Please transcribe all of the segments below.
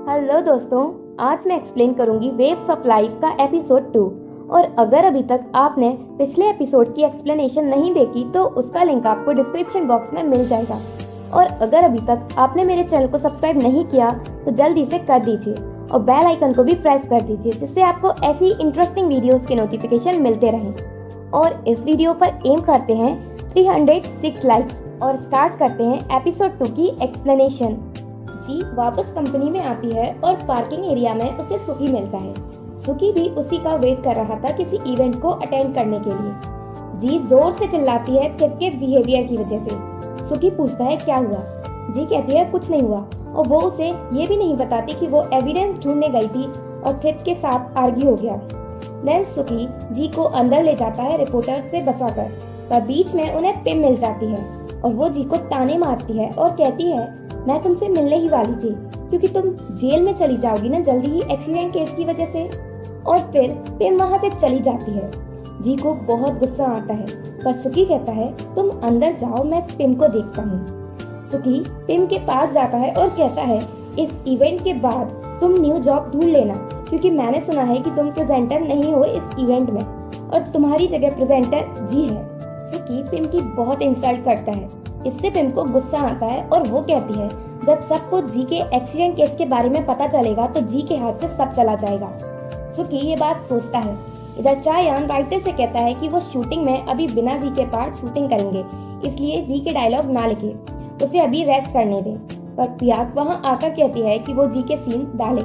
Hello दोस्तों, आज मैं एक्सप्लेन करूंगी वेव्स ऑफ लाइफ का एपिसोड 2। और अगर अभी तक आपने पिछले एपिसोड की एक्सप्लेनेशन नहीं देखी तो उसका लिंक आपको डिस्क्रिप्शन बॉक्स में मिल जाएगा। और अगर अभी तक आपने मेरे चैनल को सब्सक्राइब नहीं किया तो जल्दी से कर दीजिए और बेल आइकन को भी प्रेस कर दीजिए, जिससे आपको ऐसी इंटरेस्टिंग वीडियोस के नोटिफिकेशन मिलते रहें। और इस वीडियो पर एम करते हैं 306 लाइक्स और स्टार्ट करते हैं एपिसोड 2 की एक्सप्लेनेशन। जी वापस कंपनी में आती है और पार्किंग एरिया में उसे सुकी मिलता है। सुकी भी उसी का वेट कर रहा था किसी इवेंट को अटेंड करने के लिए। जी जोर से चिल्लाती है थिप के बिहेवियर की वजह से। सुकी पूछता है क्या हुआ। जी कहती है कुछ नहीं हुआ, और वो उसे ये भी नहीं बताती कि वो एविडेंस ढूंढने गई थी और थिप के साथ आर्ग्यू हो गया। देन सुकी जी को अंदर ले जाता है रिपोर्टर से बचाकर, पर बीच में उन्हें पिम मिल जाती है और वो जी को ताने मारती है और कहती है मैं तुमसे मिलने ही वाली थी क्योंकि तुम जेल में चली जाओगी ना जल्दी ही एक्सीडेंट केस की वजह से। और फिर पिम वहाँ से चली जाती है। जी को बहुत गुस्सा आता है, पर सुकी कहता है तुम अंदर जाओ, मैं पिम को देखता हूँ। सुकी पिम के पास जाता है और कहता है इस इवेंट के बाद तुम न्यू जॉब ढूंढ लेना, क्योंकि मैंने सुना है कि तुम प्रेजेंटर नहीं हो इस इवेंट में और तुम्हारी जगह प्रेजेंटर जी है। सुकी पिम की बहुत इंसल्ट करता है। इससे पिम को गुस्सा आता है और वो कहती है जब सबको जी के एक्सीडेंट केस के बारे में पता चलेगा तो जी के हाथ से सब चला जाएगा। सुकी ये बात सोचता है। इधर चायान राइटर से कहता है कि वो शूटिंग में अभी बिना जी के पार्ट शूटिंग करेंगे, इसलिए जी के डायलॉग ना लिखे, उसे अभी रेस्ट करने दें। पर पियाक वहाँ आकर कहती है कि वो जी के सीन डाले।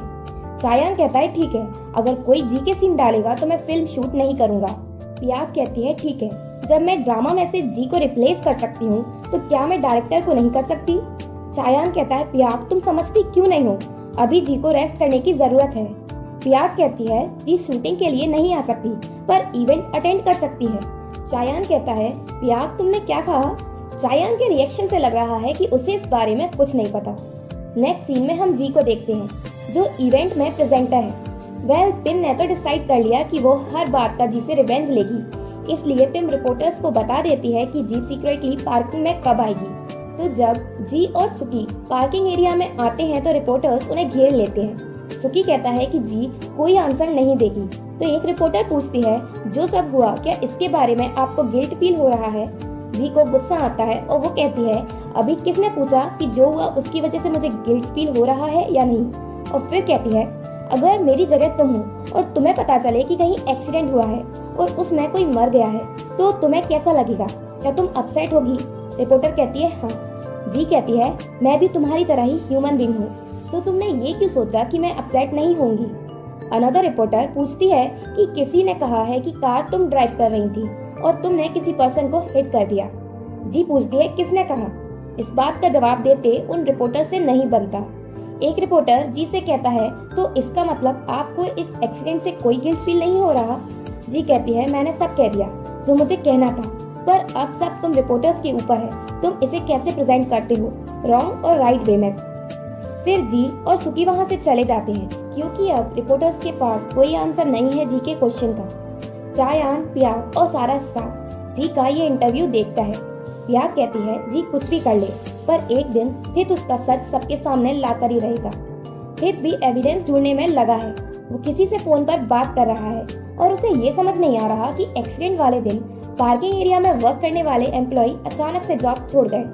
चायान कहता है ठीक है, अगर कोई जी के सीन डालेगा तो मैं फिल्म शूट नहीं करूंगा। पियाक कहती है ठीक है, जब मैं ड्रामा में से जी को रिप्लेस कर सकती हूँ तो क्या मैं डायरेक्टर को नहीं कर सकती। चायान कहता है पियाक तुम समझती क्यों नहीं हो, अभी जी को रेस्ट करने की जरूरत है। पियाक कहती है जी शूटिंग के लिए नहीं आ सकती पर इवेंट अटेंड कर सकती है। चायान कहता है पियाक तुमने क्या कहा। चायान के रिएक्शन से लग रहा है कि उसे इस बारे में कुछ नहीं पता। नेक्स्ट सीन में हम जी को देखते हैं जो इवेंट में प्रेजेंटर है। वेल पिम ने तो डिसाइड कर लिया कि वो हर बात का जी से रिवेंज लेगी, इसलिए पिम रिपोर्टर्स को बता देती है कि जी सीक्रेटली पार्किंग में कब आएगी। तो जब जी और सुकी पार्किंग एरिया में आते हैं तो रिपोर्टर्स उन्हें घेर लेते हैं। सुकी कहता है कि जी कोई आंसर नहीं देगी, तो एक रिपोर्टर पूछती है जो सब हुआ क्या इसके बारे में आपको गिल्ट फील हो रहा है। जी को गुस्सा आता है और वो कहती है अभी किसने पूछा कि जो हुआ उसकी वजह से मुझे गिल्ट फील हो रहा है या नहीं। और फिर कहती है अगर मेरी जगह तुम हो और तुम्हें पता चले कि कहीं एक्सीडेंट हुआ है और उसमें कोई मर गया है तो तुम्हें कैसा लगेगा, क्या तुम अपसेट होगी। रिपोर्टर कहती है हाँ। जी कहती है मैं भी तुम्हारी तरह ही ह्यूमन बीइंग हूँ, तो तुमने ये क्यों सोचा कि मैं अपसेट नहीं होंगी। अनदर रिपोर्टर पूछती है कि किसी ने कहा है कि कार तुम ड्राइव कर रही थी और तुमने किसी पर्सन को हिट कर दिया। जी पूछती है किसने कहा। इस बात का जवाब देते उन रिपोर्टर से नहीं बनता। एक रिपोर्टर जी से कहता है तो इसका मतलब आपको इस एक्सीडेंट से कोई गिल्ट फील नहीं हो रहा। जी कहती है मैंने सब कह दिया जो मुझे कहना था, पर अब सब तुम रिपोर्टर्स के ऊपर है, तुम इसे कैसे प्रेजेंट करते हो, रॉन्ग और राइट वे में। फिर जी और सुकी वहाँ से चले जाते हैं क्योंकि अब रिपोर्टर्स के पास कोई आंसर नहीं है जी के क्वेश्चन का। चायान, पियाक और सारा स्टाफ जी का ये इंटरव्यू देखता है। पियाक कहती है जी कुछ भी कर ले, पर एक दिन थित उसका सच सबके सामने लाकर ही रहेगा। थित भी एविडेंस ढूंढने में लगा है। वो किसी से फोन पर बात कर रहा है और उसे ये समझ नहीं आ रहा कि एक्सीडेंट वाले दिन पार्किंग एरिया में वर्क करने वाले एम्प्लॉय अचानक से जॉब छोड़ गए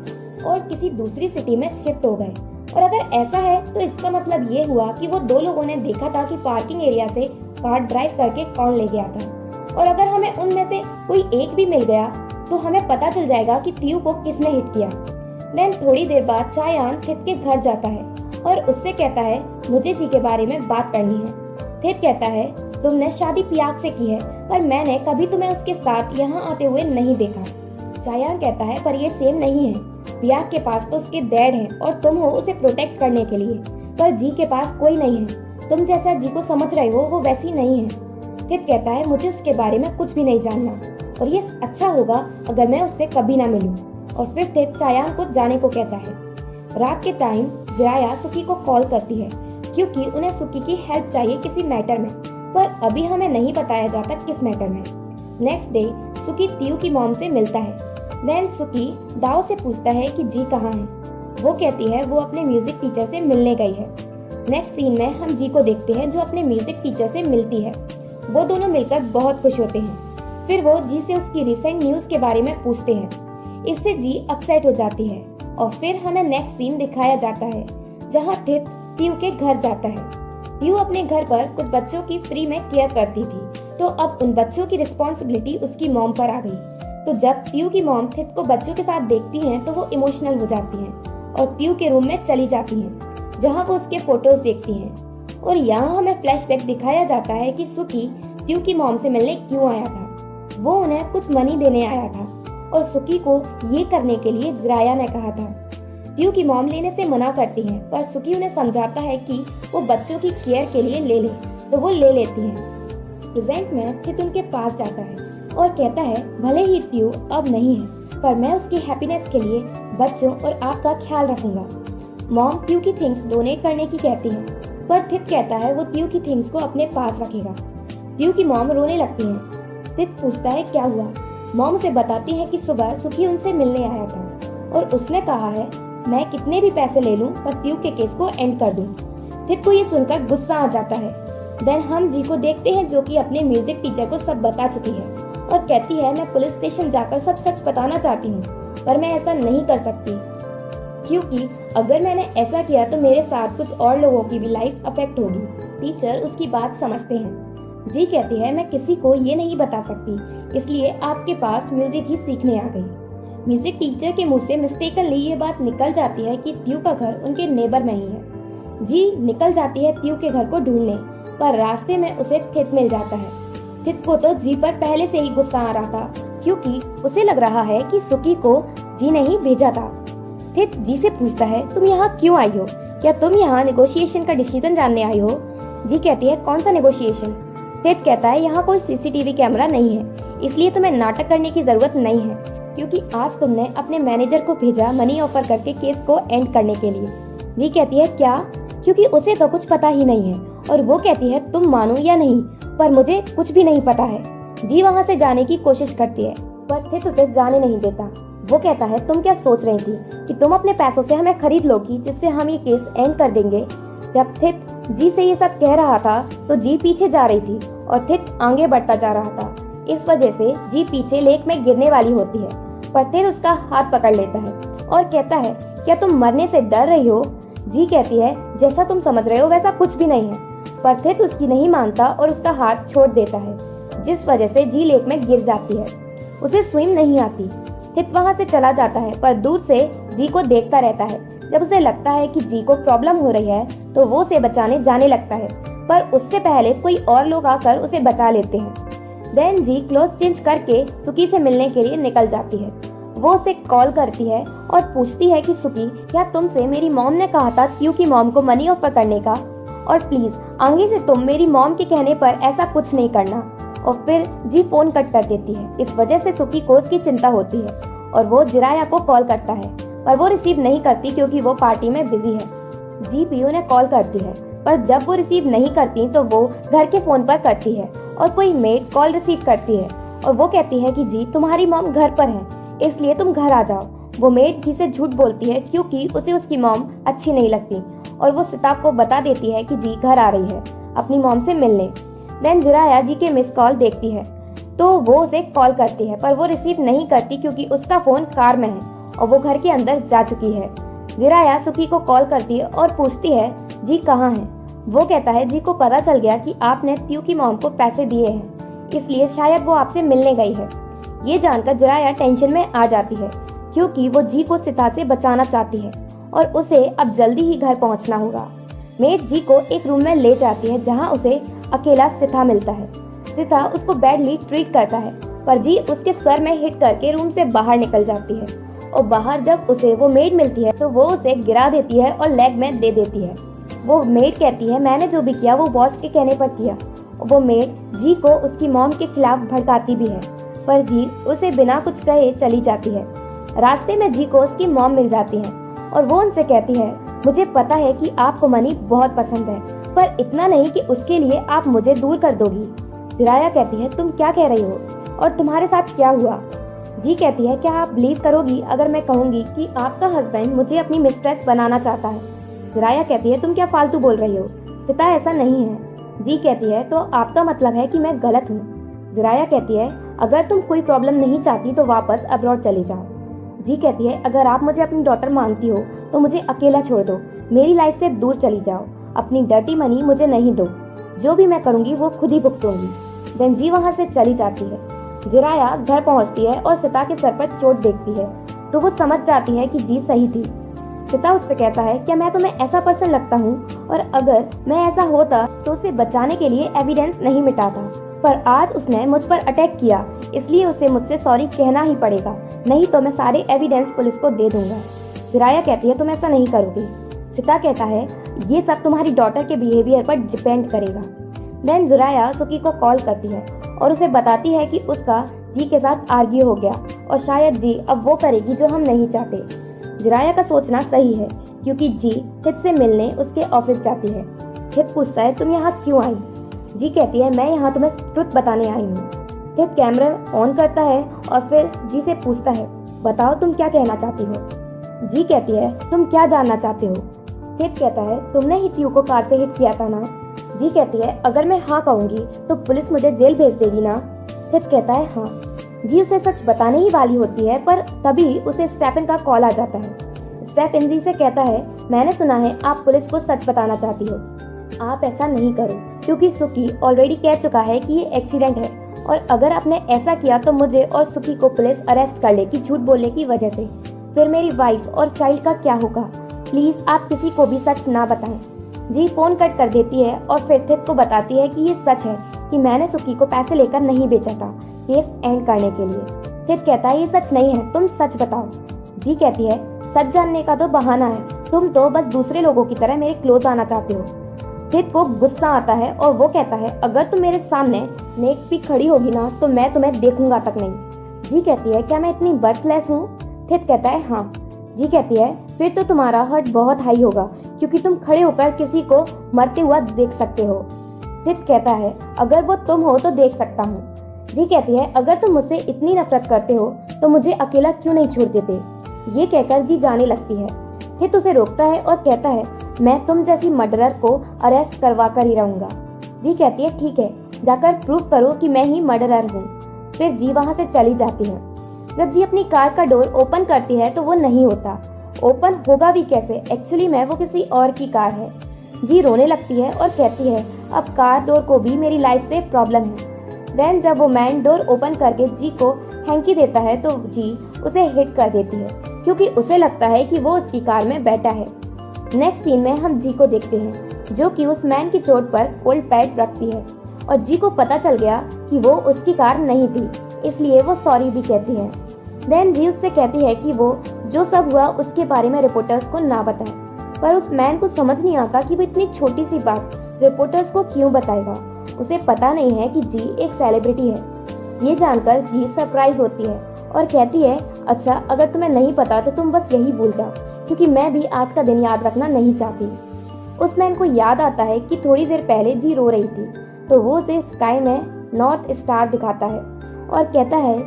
और किसी दूसरी सिटी में शिफ्ट हो गए। और अगर ऐसा है तो इसका मतलब ये हुआ कि वो दो लोगों ने देखा था कि पार्किंग एरिया से कार ड्राइव करके कौन ले गया था। और अगर हमें उनमें से कोई एक भी मिल गया तो हमें पता चल जाएगा कि तियू को किसने हिट किया। देन थोड़ी देर बाद चायान थित के घर जाता है और उससे कहता है मुझे जी के बारे में बात करनी है। थित कहता है तुमने शादी पियाक से की है, पर मैंने कभी तुम्हें उसके साथ यहाँ आते हुए नहीं देखा। चायान कहता है पर ये सेम नहीं है, पियाक के पास तो उसके डैड हैं और तुम हो उसे प्रोटेक्ट करने के लिए, पर जी के पास कोई नहीं है। तुम जैसा जी को समझ रहे हो वो वैसी नहीं है। थित कहता है मुझे उसके बारे में कुछ भी नहीं जानना और ये अच्छा होगा अगर मैं उससे कभी ना मिलूं। और फिर थित चायान को जाने को कहता है। रात के टाइम जिराया सुकी को कॉल करती है क्योंकि उन्हें सुकी की हेल्प चाहिए किसी मैटर में, पर अभी हमें नहीं बताया जाता किस मैटर में। नेक्स्ट डे सुकी तियू की मॉम से मिलता है। देन सुकी दाओ से पूछता है कि जी कहाँ है। वो कहती है वो अपने म्यूजिक टीचर से मिलने गई है। नेक्स्ट सीन में हम जी को देखते हैं जो अपने म्यूजिक टीचर से मिलती है। वो दोनों मिलकर बहुत खुश होते हैं। फिर वो जी से उसकी रिसेंट न्यूज के बारे में पूछते हैं। इससे जी अपसेट हो जाती है और फिर हमें नेक्स्ट सीन दिखाया जाता है जहाँ थित त्यू के घर जाता है। त्यू अपने घर पर कुछ बच्चों की फ्री में केयर करती थी, तो अब उन बच्चों की रिस्पॉन्सिबिलिटी उसकी मॉम पर आ गई। तो जब त्यू की मॉम थित को बच्चों के साथ देखती हैं तो वो इमोशनल हो जाती हैं और त्यू के रूम में चली जाती हैं जहाँ वो उसके फोटोज देखती हैं। और यहाँ हमें फ्लैशबैक दिखाया जाता है कि सुकी त्यू की मॉम से मिलने क्यों आया था। वो उन्हें कुछ मनी देने आया था और सुकी को ये करने के लिए जिराया ने कहा था। त्यू की मॉम लेने से मना करती हैं, पर सुकी उन्हें समझाता है कि वो बच्चों की केयर के लिए ले ले, तो वो ले लेती हैं। प्रेजेंट में थित उनके पास जाता है और कहता है भले ही त्यू अब नहीं है, पर मैं उसकी हैप्पीनेस के लिए बच्चों और आपका ख्याल रखूंगा। मॉम त्यू की थिंग्स डोनेट करने की कहती है, पर थित कहता है वो त्यू की थिंग्स को अपने पास रखेगा। त्यू की मॉम रोने लगती है। थित पूछता है क्या हुआ। मॉम उसे बताती है कि सुबह सुकी उनसे मिलने आया था और उसने कहा है मैं कितने भी पैसे ले लूं पर त्यू के केस को एंड कर दूं। थित को ये सुनकर गुस्सा आ जाता है। देन हम जी को देखते हैं जो कि अपने म्यूजिक टीचर को सब बता चुकी है और कहती है मैं पुलिस स्टेशन जाकर सब सच बताना चाहती हूँ, पर मैं ऐसा नहीं कर सकती क्योंकि अगर मैंने ऐसा किया तो मेरे साथ कुछ और लोगों की भी लाइफ अफेक्ट होगी। टीचर उसकी बात समझते हैं। जी कहती है मैं किसी को ये नहीं बता सकती, इसलिए आपके पास म्यूजिक ही सीखने आ गई। म्यूजिक टीचर के मुंह से मिस्टेकनली ये बात निकल जाती है कि त्यू का घर उनके नेबर में ही है। जी निकल जाती है त्यू के घर को ढूंढने, पर रास्ते में उसे थित मिल जाता है। थित को तो जी पर पहले से ही गुस्सा आ रहा था क्योंकि उसे लग रहा है कि सुकी को जी ने ही भेजा था। थित जी से पूछता है तुम यहाँ क्यों आई हो, क्या तुम यहाँ नेगोशिएशन का डिसीजन जानने आई हो। जी कहती है कौन सा नेगोशिएशन। थित कहता है यहाँ कोई सीसीटीवी कैमरा नहीं है, इसलिए तुम्हें नाटक करने की जरूरत नहीं है क्योंकि आज तुमने अपने मैनेजर को भेजा मनी ऑफर करके केस को एंड करने के लिए। जी कहती है क्या, क्योंकि उसे तो कुछ पता ही नहीं है और वो कहती है तुम मानो या नहीं पर मुझे कुछ भी नहीं पता है। जी वहाँ से जाने की कोशिश करती है पर थित उसे जाने नहीं देता। वो कहता है तुम क्या सोच रही थी कि तुम अपने पैसों से हमें खरीद लोगी जिससे हम ये केस एंड कर देंगे। जब थित जी से ये सब कह रहा था तो जी पीछे जा रही थी और थित आगे बढ़ता जा रहा था। इस वजह से जी पीछे लेक में गिरने वाली होती है, पर थित उसका हाथ पकड़ लेता है और कहता है क्या तुम मरने से डर रही हो। जी कहती है जैसा तुम समझ रहे हो वैसा कुछ भी नहीं है, पर थित उसकी नहीं मानता और उसका हाथ छोड़ देता है, जिस वजह से जी लेक में गिर जाती है। उसे स्विम नहीं आती। थित वहाँ से चला जाता है पर दूर से जी को देखता रहता है। जब उसे लगता है कि जी को प्रॉब्लम हो रही है तो वो उसे बचाने जाने लगता है, पर उससे पहले कोई और लोग आकर उसे बचा लेते हैं। देन जी क्लोथ चेंज करके सुकी से मिलने के लिए निकल जाती है। वो उसे कॉल करती है और पूछती है कि सुकी क्या तुमसे मेरी मॉम ने कहा था त्यू की मॉम को मनी ऑफर करने का, और प्लीज आगे से तुम मेरी मॉम के कहने पर ऐसा कुछ नहीं करना। और फिर जी फोन कट कर देती है। इस वजह से सुकी को उसकी चिंता होती है और वो जिराया को कॉल करता है, पर वो रिसीव नहीं करती क्योंकि वो पार्टी में बिजी है। जी भी उन्हें कॉल करती है, पर जब वो रिसीव नहीं करती तो वो घर के फोन पर करती है और कोई मेड कॉल रिसीव करती है और वो कहती है कि जी तुम्हारी मॉम घर पर है, इसलिए तुम घर आ जाओ। वो मेड जी से झूठ बोलती है क्योंकि उसे उसकी मॉम अच्छी नहीं लगती और वो सिताब को बता देती है कि जी घर आ रही है अपनी मॉम से मिलने। देन जिराया जी के मिस कॉल देखती है तो वो उसे कॉल करती है, पर वो रिसीव नहीं करती क्योंकि उसका फोन कार में है और वो घर के अंदर जा चुकी है। जिराया सुकी को कॉल करती है और पूछती है जी कहाँ है। वो कहता है जी को पता चल गया कि आपने त्यू की मॉम को पैसे दिए हैं, इसलिए शायद वो आपसे मिलने गई है। ये जानकर जिराया टेंशन में आ जाती है क्योंकि वो जी को सिता से बचाना चाहती है और उसे अब जल्दी ही घर पहुंचना होगा। मेड जी को एक रूम में ले जाती है जहां उसे अकेला सिता मिलता है। सिता उसको बैडली ट्रीट करता है, पर जी उसके सर में हिट करके रूम से बाहर निकल जाती है और बाहर जब उसे वो मेड मिलती है तो वो उसे गिरा देती है और लेग में दे देती है। वो मेड कहती है मैंने जो भी किया वो बॉस के कहने पर किया। वो मेड जी को उसकी मॉम के खिलाफ भड़काती भी है, पर जी उसे बिना कुछ कहे चली जाती है। रास्ते में जी को उसकी मॉम मिल जाती है और वो उनसे कहती है मुझे पता है कि आपको मनी बहुत पसंद है, पर इतना नहीं कि उसके लिए आप मुझे दूर कर दोगी। जिराया कहती है तुम क्या कह रही हो और तुम्हारे साथ क्या हुआ। जी कहती है क्या आप बिलीव करोगी अगर मैं कहूँगी कि आपका हस्बैंड मुझे अपनी मिस्ट्रेस बनाना चाहता है। जिराया कहती है तुम क्या फालतू बोल रही हो, सीता ऐसा नहीं है। जी कहती है तो आपका मतलब है कि मैं गलत हूँ। जिराया कहती है अगर तुम कोई प्रॉब्लम नहीं चाहती तो वापस अब्रॉड चली जाओ। जी कहती है अगर आप मुझे अपनी डॉटर मानती हो तो मुझे अकेला छोड़ दो, मेरी लाइफ से दूर चली जाओ, अपनी डर्टी मनी मुझे नहीं दो, जो भी मैं करूंगी वो खुद ही भुगतूंगी। देन जी वहाँ से चली जाती है। जिराया घर पहुँचती है और सीता के सर पर चोट देखती है तो वो समझ जाती है कि जी सही थी। सीता उससे कहता है क्या मैं तुम्हें ऐसा पर्सन लगता हूँ, और अगर मैं ऐसा होता तो उसे बचाने के लिए एविडेंस नहीं मिटाता, पर आज उसने मुझ पर अटैक किया इसलिए उसे मुझसे सॉरी कहना ही पड़ेगा, नहीं तो मैं सारे एविडेंस पुलिस को दे दूंगा। जिराया कहती है तुम ऐसा नहीं करोगी। सीता कहता है ये सब तुम्हारी डॉटर के बिहेवियर पर डिपेंड करेगा। देन जिराया सुकी को कॉल करती है और उसे बताती है कि उसका जी के साथ आर्ग्यू हो गया और शायद जी अब वो करेगी जो हम नहीं चाहते। जिराया का सोचना सही है क्योंकि जी हित से मिलने उसके ऑफिस जाती है। हित पूछता है तुम यहाँ क्यों आई। जी कहती है मैं यहाँ तुम्हें ट्रुथ बताने आई हूँ। हित कैमरा ऑन करता है और फिर जी से पूछता है बताओ तुम क्या कहना चाहती हो। जी कहती है तुम क्या जानना चाहते हो। हित कहता है तुमने ही त्यू को कार से हिट किया था ना। जी कहती है अगर मैं हाँ कहूंगी तो पुलिस मुझे जेल भेज देगी ना। हित कहता है हाँ। जी उसे सच बताने ही वाली होती है पर तभी उसे स्टेफन का कॉल आ जाता है। स्टेफन जी से कहता है मैंने सुना है आप पुलिस को सच बताना चाहती हो, आप ऐसा नहीं करो क्योंकि सुकी ऑलरेडी कह चुका है कि ये एक्सीडेंट है, और अगर आपने ऐसा किया तो मुझे और सुकी को पुलिस अरेस्ट कर लेगी झूठ बोलने की वजह से, फिर मेरी वाइफ और चाइल्ड का क्या होगा। प्लीज आप किसी को भी सच ना बताएं। जी फोन कट कर देती है और फिर थित को बताती है कि ये सच है कि मैंने सुकी को पैसे लेकर नहीं बेचा था केस एंड करने के लिए। थित कहता है ये सच नहीं है, तुम सच बताओ। जी कहती है सच जानने का तो बहाना है, तुम तो बस दूसरे लोगों की तरह मेरे क्लोज आना चाहते हो। थित को गुस्सा आता है और वो कहता है अगर तुम मेरे सामने नेक पे खड़ी होगी ना तो मैं तुम्हें देखूंगा तक नहीं। जी कहती है क्या मैं इतनी बर्थलेस हूँ। थित कहता है हाँ। जी कहती है फिर तो तुम्हारा हर्ट बहुत हाई होगा क्योंकि तुम खड़े होकर किसी को मरते हुआ देख सकते हो। थित कहता है अगर वो तुम हो तो देख सकता हूँ। जी कहती है अगर तुम मुझसे इतनी नफरत करते हो तो मुझे अकेला क्यों नहीं छोड़ देते। ये कहकर जी जाने लगती है। थित उसे रोकता है और कहता है मैं तुम जैसी मर्डरर को अरेस्ट करवा कर ही रहूंगा। जी कहती है ठीक है, जाकर प्रूव करो कि मैं ही मर्डरर हूँ। फिर जी वहाँ से चली जाती है। जब जी अपनी कार का डोर ओपन करती है तो वो नहीं होता। ओपन होगा भी कैसे, एक्चुअली में वो किसी और की कार है। जी रोने लगती है और कहती है अब कार डोर को भी मेरी लाइफ से प्रॉब्लम है। देन जब वो मैन डोर ओपन करके जी को हैंकी देता है तो जी उसे हिट कर देती है क्योंकि उसे लगता है कि वो उसकी कार में बैठा है। नेक्स्ट सीन में हम जी को देखते हैं जो कि उस मैन की चोट पर कोल्ड पैड रखती है और जी को पता चल गया कि वो उसकी कार नहीं थी, इसलिए वो सॉरी भी कहती है। देन जी उससे कहती है कि वो जो सब हुआ उसके बारे में रिपोर्टर्स को ना बताए, पर उस मैन को समझ नहीं आता कि वो इतनी छोटी सी बात रिपोर्टर्स को क्यों बताएगा। उसे पता नहीं है कि जी एक सेलिब्रिटी है। ये जानकर जी सरप्राइज होती है और कहती है अच्छा अगर तुम्हें नहीं पता तो तुम बस यही भूल जाओ क्योंकि मैं भी आज का दिन याद रखना नहीं चाहती। उस मैन को याद आता है कि थोड़ी देर पहले जी रो रही थी तो वो उसे स्काई में नॉर्थ स्टार दिखाता है और कहता है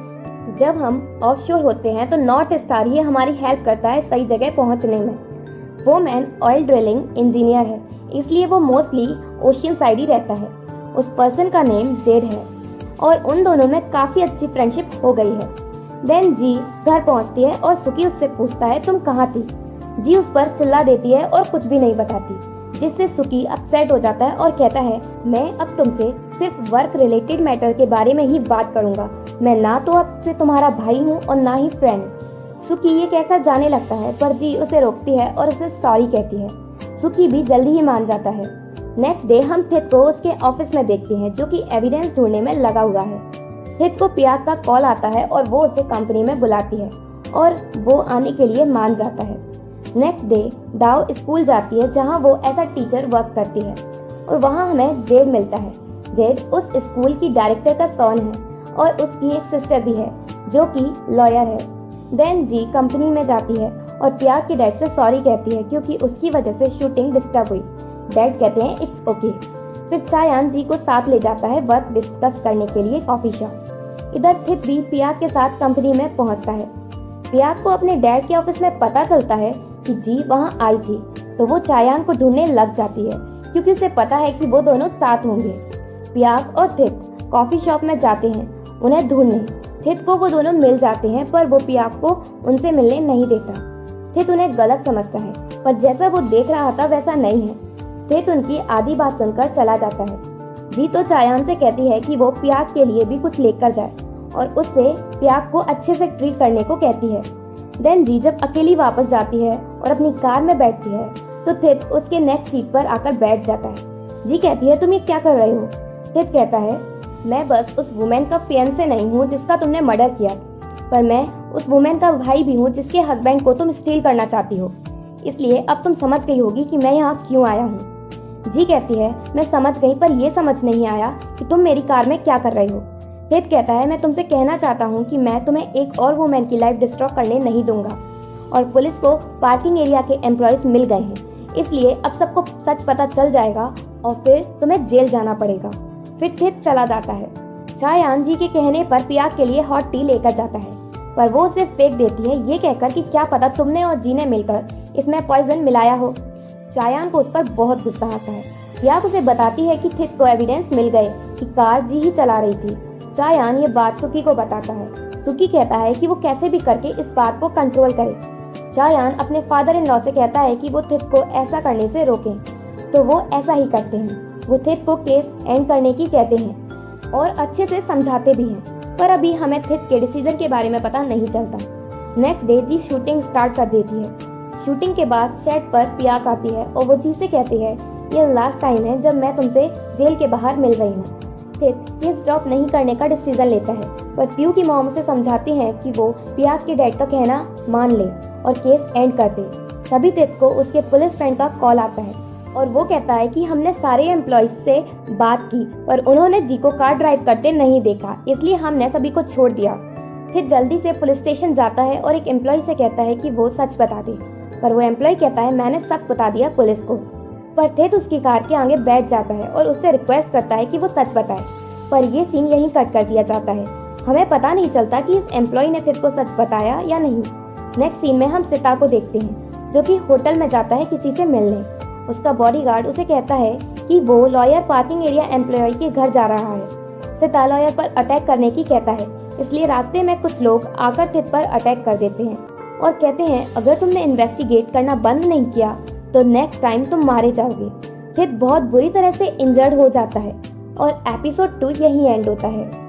जब हम ऑफशोर होते हैं तो नॉर्थ स्टार ही हमारी हेल्प करता है सही जगह पहुंचने में। वो मैन ऑयल ड्रिलिंग इंजीनियर है इसलिए वो मोस्टली ओशियन साइड ही रहता है। उस पर्सन का नेम जेड है और उन दोनों में काफी अच्छी फ्रेंडशिप हो गई है। देन जी घर पहुंचती है और सुकी उससे पूछता है तुम कहाँ थी। जी उस पर चिल्ला देती है और कुछ भी नहीं बताती, जिससे सुकी अपसेट हो जाता है और कहता है मैं अब तुमसे सिर्फ वर्क रिलेटेड मैटर के बारे में ही बात करूंगा, मैं ना तो अब से तुम्हारा भाई हूँ और ना ही फ्रेंड। सुकी ये कहकर जाने लगता है पर जी उसे रोकती है और उसे सॉरी कहती है। सुकी भी जल्दी ही मान जाता है। नेक्स्ट डे हम थित को उसके ऑफिस में देखते हैं जो कि एविडेंस ढूंढने में लगा हुआ है। थित को पियाक का कॉल आता है और वो उसे कंपनी में बुलाती है और वो आने के लिए मान जाता है। नेक्स्ट डे दाव स्कूल जाती है जहाँ वो एज अ टीचर वर्क करती है और वहाँ हमें जेड मिलता है। जेड उस स्कूल की डायरेक्टर का सन है और उसकी एक सिस्टर भी है जो कि लॉयर है। देन जी कंपनी में जाती है और पियाक के डैड से सॉरी कहती है क्योंकि उसकी वजह से शूटिंग डिस्टर्ब हुई। डैड कहते हैं इट्स ओके। फिर चायान जी को साथ ले जाता है वर्क डिस्कस करने के लिए कॉफी शॉप। इधर थित भी पियाक के साथ कंपनी में पहुंचता है। पियाक को अपने डैड के ऑफिस में पता चलता है कि जी वहां आई थी तो वो चायांग को ढूंढने लग जाती है क्योंकि उसे पता है कि वो दोनों साथ होंगे। पियाक और थित कॉफी शॉप में जाते हैं उन्हें ढूंढने। थित को वो दोनों मिल जाते हैं पर वो पियाक को उनसे मिलने नहीं देता। थित उन्हें गलत समझता है पर जैसा वो देख रहा था वैसा नहीं है। थित उनकी आधी बात सुनकर चला जाता है। जी तो चायांग से कहती है कि वो पियाक के लिए भी कुछ लेकर जाए और उससे पियाक को अच्छे से ट्रीट करने को कहती है। देन जी जब अकेली वापस जाती है और अपनी कार में बैठती है तो थित उसके नेक्स्ट सीट पर आकर बैठ जाता है। जी कहती है तुम ये क्या कर रहे हो? थित कहता है मैं बस उस वुमेन का फियांसे नहीं हूँ जिसका तुमने मर्डर किया, पर मैं उस वुमेन का भाई भी हूँ जिसके हस्बैंड को तुम स्टील करना चाहती हो। इसलिए अब तुम समझ गई होगी कि मैं यहाँ क्यों आया हूँ। जी कहती है मैं समझ गई पर यह समझ नहीं आया कि तुम मेरी कार में क्या कर रही हो। थित कहता है मैं तुमसे कहना चाहता हूँ कि मैं तुम्हें एक और वुमेन की लाइफ डिस्ट्रॉय करने नहीं दूंगा और पुलिस को पार्किंग एरिया के एम्प्लॉयज मिल गए हैं, इसलिए अब सबको सच पता चल जाएगा और फिर तुम्हें जेल जाना पड़ेगा। फिर थित चला जाता है। चायांग जी के कहने पर पियाक के लिए हॉट टी लेकर जाता है पर वो उसे फेंक देती है ये कहकर कि क्या पता तुमने और जी ने मिलकर इसमें पॉइजन मिलाया हो। चायांग को उस पर बहुत गुस्सा आता है। पियाक उसे बताती है कि थित को एविडेंस मिल गए कि कार जी ही चला रही थी। चायांग ये बात सुकी को बताता है। सुकी कहता है कि वो कैसे भी करके इस बात को कंट्रोल करे। चायांग अपने फादर इन लॉ से कहता है कि वो थित को ऐसा करने से रोकें, तो वो ऐसा ही करते हैं। वो थित को केस एंड करने की कहते हैं और अच्छे से समझाते भी हैं, पर अभी हमें थित के डिसीजन के बारे में पता नहीं चलता। नेक्स्ट डे जी शूटिंग स्टार्ट कर देती है। शूटिंग के बाद सेट पर पियाक आती है और वो जी से कहती है ये लास्ट टाइम है जब मैं तुमसे जेल के बाहर मिल रही हूँ। थित केस ड्रॉप नहीं करने का डिसीजन लेता है पर प्यू की मॉम उसे समझाती है कि वो पियाक के डैड का कहना मान ले और केस एंड कर दे। तभी थित को उसके पुलिस फ्रेंड का कॉल आता है और वो कहता है कि हमने सारे एम्प्लॉयज से बात की पर उन्होंने जी को कार ड्राइव करते नहीं देखा, इसलिए हमने सभी को छोड़ दिया। थित जल्दी से पुलिस स्टेशन जाता है और एक एम्प्लॉय से कहता है कि वो सच बता दे, पर वो एम्प्लॉय कहता है मैंने सब बता दिया पुलिस को। पर थित उसकी कार के आगे बैठ जाता है और उससे रिक्वेस्ट करता है कि वो सच बताए, पर ये सीन यहीं कट कर दिया जाता है। हमें पता नहीं चलता कि इस एम्प्लॉय ने थित को सच बताया या नहीं। नेक्स्ट सीन में हम सिता को देखते हैं जो कि होटल में जाता है किसी से मिलने। उसका बॉडीगार्ड उसे कहता है कि वो लॉयर पार्किंग एरिया एम्प्लॉय के घर जा रहा है। सिता लॉयर पर अटैक करने की कहता है, इसलिए रास्ते में कुछ लोग आकर थित पर अटैक कर देते हैं और कहते हैं अगर तुमने इन्वेस्टिगेट करना बंद नहीं किया तो नेक्स्ट टाइम तुम मारे जाओगे। थित बहुत बुरी तरह से इंजर्ड हो जाता है और एपिसोड 2 यहीं एंड होता है।